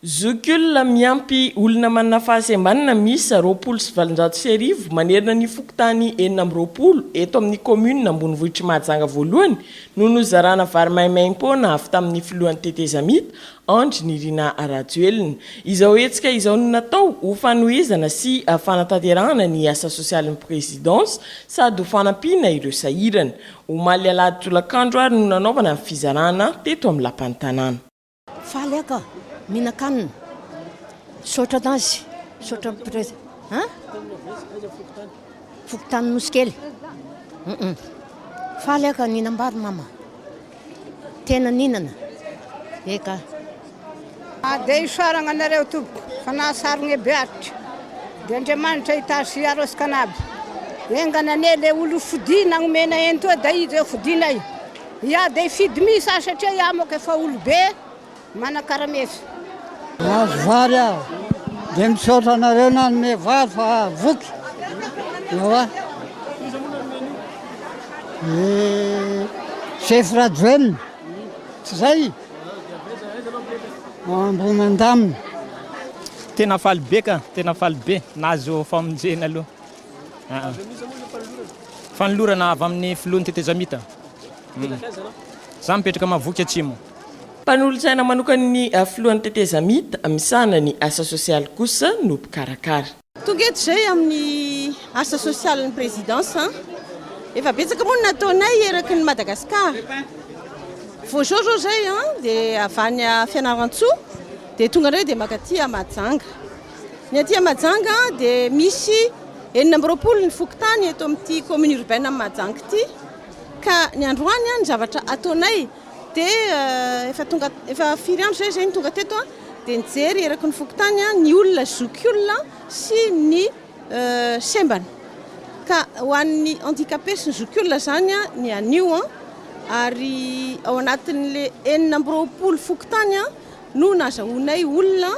Zokula miampy olona manana fahasembanana misy 27 manerana ny fokotany 4 eto amin'ny commune Ambonivohitra Mahajanga voalohany no nozarana vary maimaim-poana avy tamin'ny filohan'ny tetezamita Andry Nirina Rajoelina. Izao hetsika izao no natao ho fanohizana sy fanatanterahana ny asa sosialin'ny présidence sady ho fanampiana ireo sahirana. Omaly alahady tolakandro ary no nanaovana fizarana teto amin'ny lapan'ny tanàna. Faleka minakanina sotra dazy sotra prez fokotany moskely faleka ninambary mama tena ninana eka dia isorana anareo tompoko fa nahasarigna beatra dia Andriamanitra hitasy arosakanaby engana ane le olo fodina agnomena ento dia izy fodina ia dia ifidy misy satria ia moka efa olo be manakaramefy azo vary aho dia misaotra anareo nanome vary fa voky eo chef Rajoelina tsy zay Ambomandamina tena faly be ka tena faly be nazo famonjena aloha fanolorana avy amin'ny filohan'ny tetezamita za mipetraka mavoky atsimo. Mpanolotsaina manokany filohan'ny tetezamita misahana ny asa sosialy kosa no mpikarakara. Tonga eto zay amin'ny asa sosialin'ny présidence efa betsaka moa nataonay eraky ny Madagasikara. Voazozo zay dia avany Fianarantsoa dia tonga ndray dia makaty Mahajanga. Ny aty Mahajanga dia misy 4 ny fokotany eto amin'ity commune urbaine Mahajanga ity ka ny androany ny zavatra ataonay dia efa firy andro zay tonga teto dia nijery eraky ny fokotany ny olona zokiolona sy ny sembana ka ho an'ny handicapé sy ny zokiolona zany ny anio ary ao anatin'le 4 fokotany no nazahoanay olona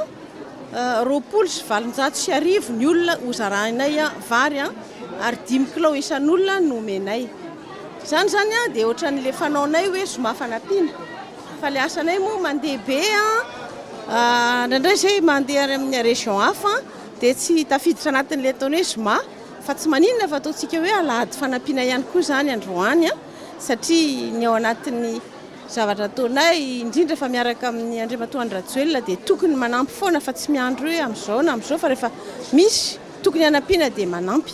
250 ny olona ho zarahinay vary ary 5 kilao isan'olona no omenay. Zany dia ohatran'le fanaonay hoe zoma fanampiana fa le asanay moa mandeha be ndraindray zay mandeha amin'ny région hafa dia tsy tafiditra anatin'le ataony hoe zoma fa tsy maninona fa ataontsika hoe alahady fanampiana ihany koa zany androany satria ny ao anatin'ny zavatra ataonay indrindra fa miaraka amin'ny Andriamatoa Rajoelina dia tokony manampy foana fa tsy miandro hoe amin'izao na amin'izao fa rehefa misy tokony hanampiana dia manampy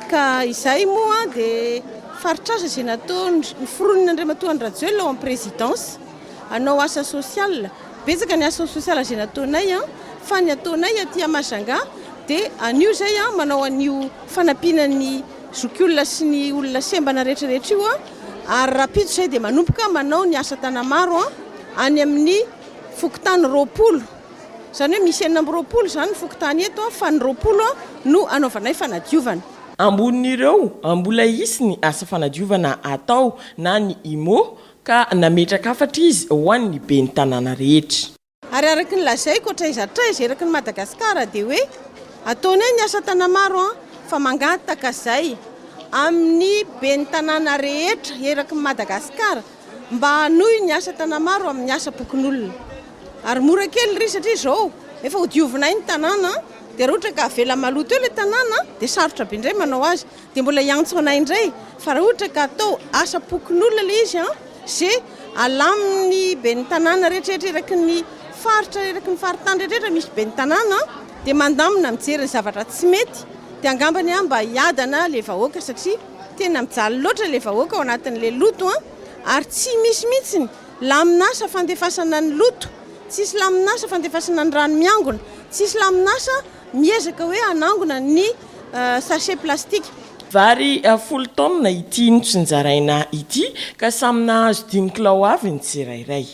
ka izay moa dia faritrasa zay natao ny foroniny Andriamatoa Rajoelina ao amin'ny présidence anao asa sosial betsaka ny asa sosial zay nataonay fa ny ataonay aty Mahajanga dia anio zay manao anio fanampianan'ny zokiolona sy ny olona sembana rehetrarehetra io ary rapito zay dia manompoka manao ny asa tanamaro any amin'ny fokotany 20 zany hoe misy 4 zany ny fokotany eto fa ny 20 no anaovanay fanadiovana. Ambonin'ireo mbola isy ny asa fanadiovana atao na ny IMO ka nametraka afatra izy ho an'ny ben'ny tanàna rehetra. Ary araky ny lazaiko ohatraiza eraky ny Madagasikara dia hoe ataonay ny asa tanamaro fa mangataka zay amin'ny ben'ny tanàna rehetra eraky ny Madagasikara mba hanohy ny asa tanamaro amin'ny asa pokon'olona. Ary mora kely ry satria zao efa ho diovinay ny tanàna dia raha ohatra ka avela maloto eo ilay tanàna dia sarotra be indray manao azy dia mbola iantso anay indray fa raha ohatra ka atao asa pokon'olona ilay izy zay alaminy ben'ny tanàna rehetrarehetra eraky ny faritra eraky ny faritany rehetrarehetra misy ben'ny tanàna dia mandamina mijery ny zavatra tsy mety dia angambany mba hiadana le vahoaka satria tena mijaly loatra le vahoaka ao anatin'le loto ary tsy misy mihitsiny laminasa fandefasana ny loto tsisy laminasa fandefasana ny rano miangona tsisy laminasa miezaka hoe anangona ny sachet plastique. Vary 10 taonina ity no tsy nizaraina ity ka samy nahazo 5 kilao avy ny tsirairay.